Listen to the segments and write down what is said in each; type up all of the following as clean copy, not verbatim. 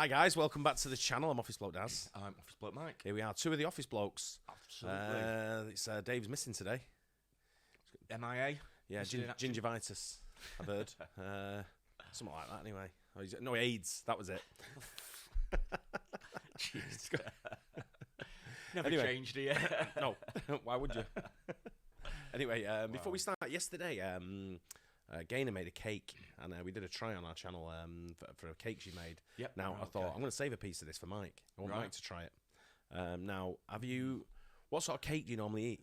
Hi guys, welcome back to the channel. I'm Office Bloke Daz. I'm Office Bloke Mike. Here we are, two of the Office Blokes. Absolutely. It's Dave's missing today. MIA? Yeah, gingivitis, I've heard. Something like that anyway. No, AIDS, that was it. Jeez. Never changed, do you? No, why would you? Anyway, before we start, yesterday, Gaynor made a cake, and we did a try on our channel for a cake she made. Yep. Now, I thought, I'm going to save a piece of this for Mike. I want Mike to try it. Now, what sort of cake do you normally eat?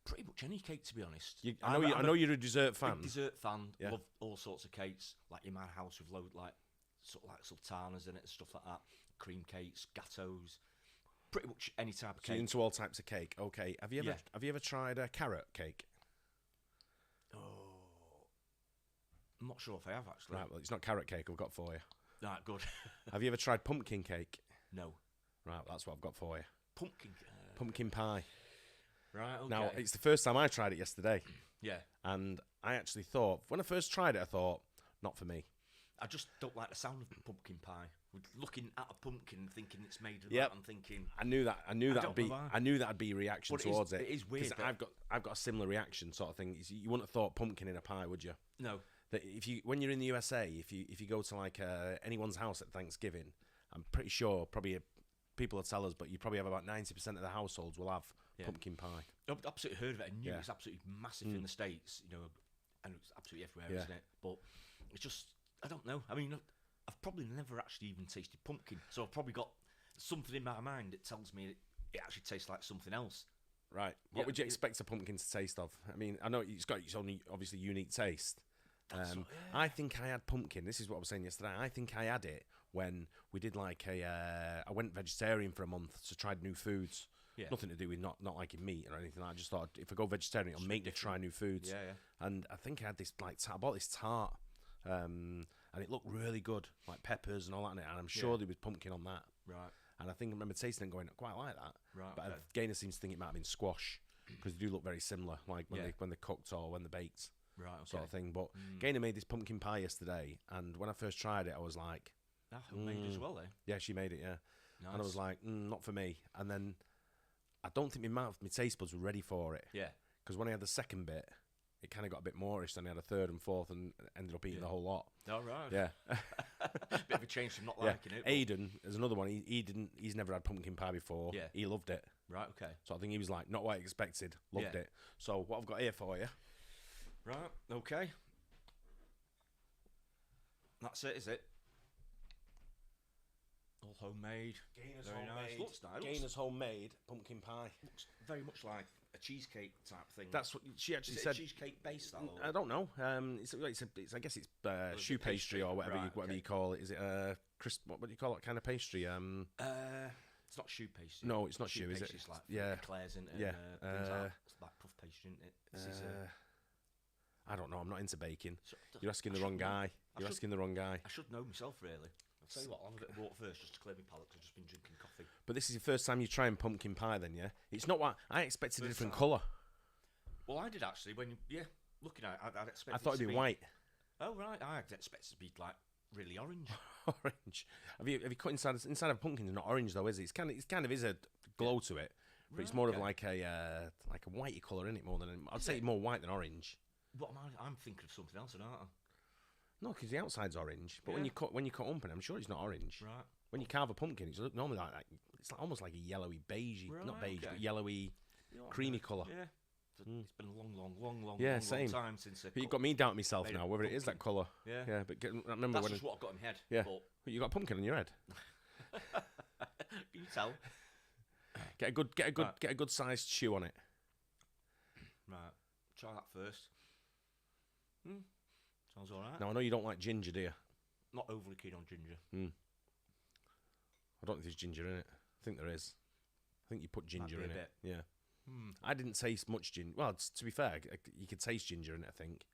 Pretty much any cake, to be honest. I know you're a dessert fan. Big dessert fan. Yeah. Love all sorts of cakes. Like in my house, we've loads like sultanas in it and stuff like that. Cream cakes, gâteaux. Pretty much any type of So you're cake. into all types of cake. Okay. Have you ever tried a carrot cake? Oh, I'm not sure if I have actually. Right. Well, it's not carrot cake. I've got for you. Right, good. Have you ever tried pumpkin cake? No. Right. Well, that's what I've got for you. Pumpkin pie. Right. Okay. Now, it's the first time I tried it yesterday. Yeah. And I actually thought, when I first tried it, I thought, not for me. I just don't like the sound of pumpkin pie. Looking at a pumpkin, thinking it's made of Yep. that, I'm thinking. I knew that'd be a reaction towards it. It is weird. I've got a similar reaction sort of thing. You wouldn't have thought pumpkin in a pie, would you? No. That when you're in the USA, if you go to like anyone's house at Thanksgiving, I'm pretty sure people will tell us, but you probably have about 90% of the households will have pumpkin pie. I've absolutely heard of it. I knew it's absolutely massive in the States, and it's absolutely everywhere, isn't it? But it's just, I don't know. I mean, I've probably never actually even tasted pumpkin, so I've probably got something in my mind that tells me it actually tastes like something else. Right. What would you expect a pumpkin to taste of? I mean, I know it's got its own obviously unique taste. I think I had pumpkin. This is what I was saying yesterday. I think I had it when we did like I went vegetarian for a month, so tried new foods. Yeah. Nothing to do with not liking meat or anything. I just thought if I go vegetarian, it'll make me try new foods. Yeah. And I think I had this I bought this tart, and it looked really good, like peppers and all that in it. And I'm sure there was pumpkin on that. Right. And I think I remember tasting it and going, I quite like that. Right. But Gaynor seems to think it might have been squash because they do look very similar, like when they're cooked or when they're baked. Right, okay. Sort of thing. But Gaynor made this pumpkin pie yesterday, and when I first tried it, I was like, homemade as well, eh? Yeah, she made it, yeah. Nice. And I was like, not for me. And then I don't think my taste buds were ready for it. Yeah. Because when I had the second bit, it kind of got a bit moreish. Then I had a third and fourth, and ended up eating the whole lot. Oh, right. Yeah. Bit of a change from not liking it. Aidan is another one. He's never had pumpkin pie before. Yeah. He loved it. Right. Okay. So I think he was like, not what I expected. Loved it. So what I've got here for you. Right. Okay. That's it, is it? All homemade. Gaynor's Very homemade. nice. Looks nice. Gaynor's homemade pumpkin pie. Looks very much like a cheesecake type thing. That's what she actually Is it said. a cheesecake based style? I don't know. I guess it's choux pastry or whatever you call it. Is it what do you call that kind of pastry? It's not choux pastry. No, it's not choux, is it? It's like eclairs and yeah. it's like puff pastry, isn't it? This is I don't know. I'm not into baking. You're asking the wrong guy. Asking the wrong guy. I should know myself, really. I'll tell you what, I'll have a bit of water first just to clear my palate because I've just been drinking coffee. But this is the first time you're trying pumpkin pie then, yeah? It's not what... I expected a different colour. Well, I did actually. Looking at it, I'd expect I thought it'd be white. Oh, right. I'd expect it to be, like, really orange. Orange. Have you cut inside of a pumpkin? It's not orange, though, is it? It's kind of is a glow to it. But it's more of like a whitey colour, isn't it? More than... I'd say more white than orange. What am I? I'm thinking of something else, aren't I? No, because the outside's orange, but when you cut pumpkin, I'm sure it's not orange. Right. When you carve a pumpkin, it's normally like that. It's like, almost like a yellowy beige, not beige, but yellowy, creamy colour. Yeah. It's been a long time since. But you've got me doubting myself now whether it is that colour. Yeah. Yeah, but I remember that's just what I've got in my head. Yeah. But you got a pumpkin on your head. Can you tell? Get a good sized chew on it. Right. Try that first. Sounds all right. Now I know you don't like ginger, do you? Not overly keen on ginger. I don't think there's ginger in it. I think there is. I think you put ginger in it. Yeah. I didn't taste much ginger. Well, to be fair, you could taste ginger in it, I think.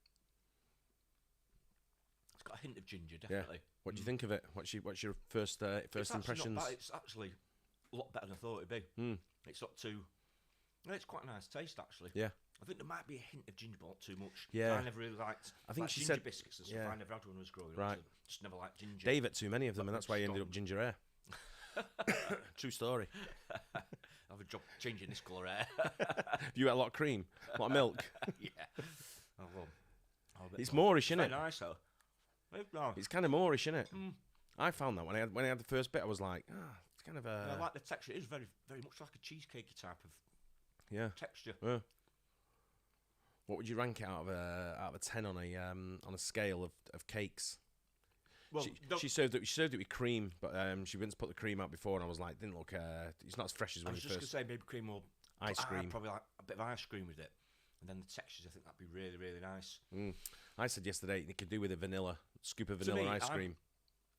It's got a hint of ginger, definitely. Yeah. What do you think of it? What's your first impressions? Not bad. It's actually a lot better than I thought it'd be. It's not too Yeah, it's quite a nice taste, actually. Yeah. I think there might be a hint of ginger, but not too much. Yeah. I never really liked. I think like she ginger said biscuits and stuff. yeah. I never had one when I was growing Right. up. So just never liked ginger. Dave ate too many of them, and that's why he ended strong. up ginger hair. True story. I have a job changing this colour hair. You ate a lot of cream, a lot of milk. Yeah. Oh, well, It's Moorish, isn't very it? nice, though. It's nice. It's kind of Moorish, isn't it? Mm. I found that when I had the first bit, I was like, it's kind of a I like the texture. It is very, very much like a cheesecakey type of texture. Yeah. What would you rank it out of a 10 on a scale of cakes? Well, she served it with cream, but she went to put the cream out before, and I was like, didn't look. It's not as fresh as when I was you just first. gonna say maybe cream or Ice cream. Probably like a bit of ice cream with it, and then the textures. I think that'd be really, really nice. I said yesterday you could do with a vanilla scoop of To vanilla me, ice cream.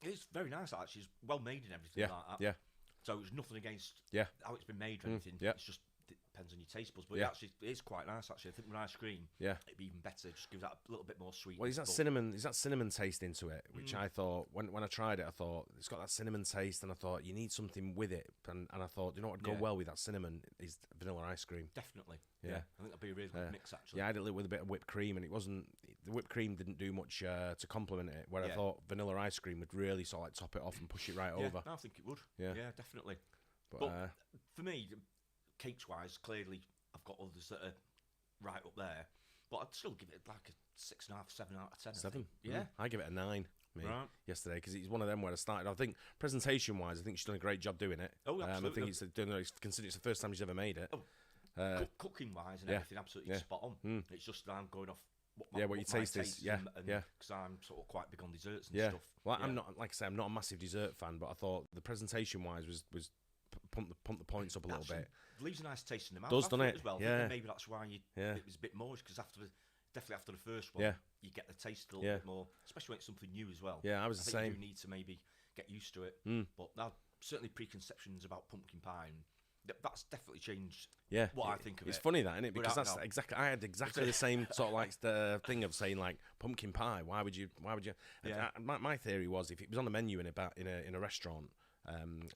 It's very nice actually. It's well made and everything Yeah, like that. yeah. So it's nothing against how it's been made or anything. yeah. It's just it depends on your taste buds. But Yeah. actually, it is quite nice actually. I think with ice cream, Yeah. it'd be even better. Just give that a little bit more sweet. Well, there's that cinnamon taste into it, which I thought when I tried it, I thought it's got that cinnamon taste, and I thought you need something with it, and I thought you know what would go well with that cinnamon is vanilla ice cream. Definitely. Yeah. I think that'd be a really good mix actually. Yeah, I had it with a bit of whipped cream, and the whipped cream didn't do much to complement it. Where I thought vanilla ice cream would really sort of like top it off and push it right over. No, I think it would. Yeah, definitely. But for me, cakes wise, clearly I've got others that are right up there, but I'd still give it like a 6.5, 7 out of 10. 7. Yeah, I give it a 9. Right. Yesterday because it's one of them where I started. I think presentation wise, I think she's done a great job doing it. Oh, absolutely. I think considering it's the first time she's ever made it. Cooking wise and everything, absolutely spot on. It's just I'm going off what your taste is. Because I'm sort of quite big on desserts and stuff. Well, I'm not, like I say, I'm not a massive dessert fan, but I thought the presentation wise was pump the points up a little bit. Leaves a nice taste in the mouth. Doesn't it? As well. Yeah. Maybe that's why it was a bit more, because definitely after the first one, you get the taste a little bit more, especially when it's something new as well. Yeah, I was the think same. You need to maybe get used to it. But now, certainly preconceptions about pumpkin pie, and that's definitely changed. Yeah, what I think of it's it. funny that, isn't it? Because Without that's doubt. exactly. I had exactly the same sort of like the thing of saying like pumpkin pie. Why would you? Yeah. My theory was if it was on the menu in a restaurant,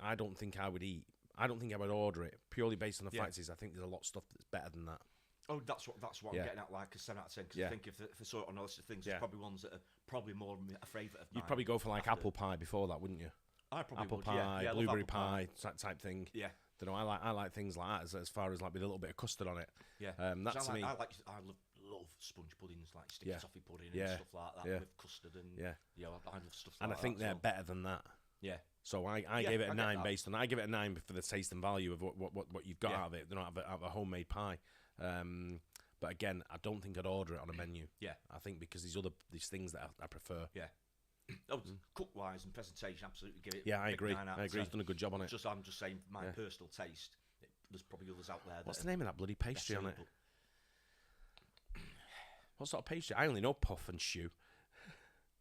I don't think I would eat. I don't think I would order it purely based on the fact is I think there's a lot of stuff that's better than that. Oh, that's what I'm getting at, like a 7 out of 10. Because I think if I saw it on a list of things, there's probably ones that are probably more a favourite of mine. You'd probably go for like apple pie before that, wouldn't you? I probably apple would, pie, I love blueberry apple pie, type thing. Yeah. Don't know. I like things like that as far as like with a little bit of custard on it. Yeah. That's so me. I love sponge puddings, like sticky toffee pudding and stuff like that with custard and I love stuff like that. And I think they're better than that. Yeah. So I gave it a 9 based on that. I give it a 9 for the taste and value of what you've got out of it. They're not out of a homemade pie. But again, I don't think I'd order it on a menu. Yeah. I think because these things that I prefer. Yeah. Cook wise and presentation, absolutely give it. Yeah, I agree. 9 out I of agree. 10. He's done a good job on it. I'm just saying, my personal taste. There's probably others out there. What's the name of that bloody pastry on it? What sort of pastry? I only know puff and shoe.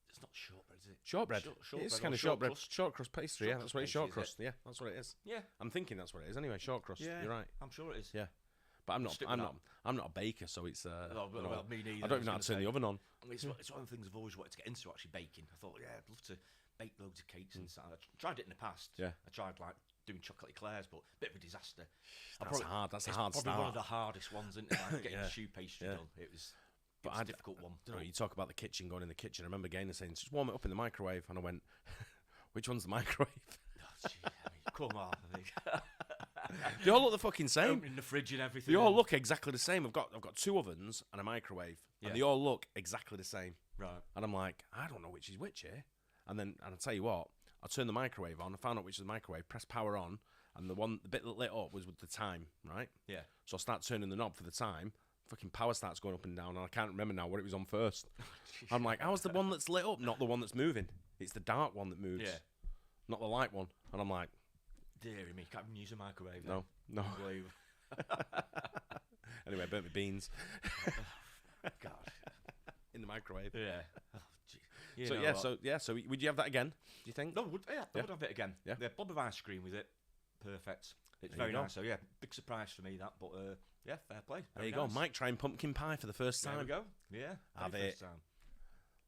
It's not shortbread, is it? Shortbread. It's kind of shortbread. Short crust pastry. Yeah, that's what it's. Short crust. Yeah, that's what it is. Yeah. I'm thinking that's what it is. Anyway, short crust. Yeah, you're right. I'm sure it is. Yeah. But I'm not a baker, so it's. Well, me neither. I don't even know how to turn the oven on. It's one of the things I've always wanted to get into, actually, baking. I thought, I'd love to bake loads of cakes and stuff. I tried it in the past. Yeah. I tried like doing chocolate eclairs, but a bit of a disaster. That's a hard start. Probably one of the hardest ones, isn't it? Like getting the choux pastry done. It was a difficult one. You know, you talk about the kitchen, going in the kitchen. I remember Gaynor saying, just warm it up in the microwave. And I went, which one's the microwave? Oh, gee, come on. They all look the fucking same. In the fridge and everything. They all look exactly the same. I've got 2 ovens and a microwave, and they all look exactly the same. Right. And I'm like, I don't know which is which here. And I tell you what, I turned the microwave on. I found out which is the microwave. Pressed power on, and the bit that lit up was with the time, right? Yeah. So I start turning the knob for the time. Fucking power starts going up and down, and I can't remember now what it was on first. I'm like, how's the one that's lit up, not the one that's moving? It's the dark one that moves, not the light one. And I'm like, dearie me, can't even use a microwave. No. Anyway, I burnt my beans. God. In the microwave. Yeah. Oh, So would you have that again? Do you think? No, I would have it again. Yeah. Blob of ice cream with it. Perfect. It's very nice. So big surprise for me that. But fair play. There you go. Mike trying pumpkin pie for the first time. There we go. Yeah. Have it. First time.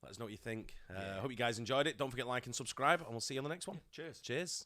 Let us know what you think. Hope you guys enjoyed it. Don't forget to like and subscribe, and we'll see you on the next one. Cheers. Cheers.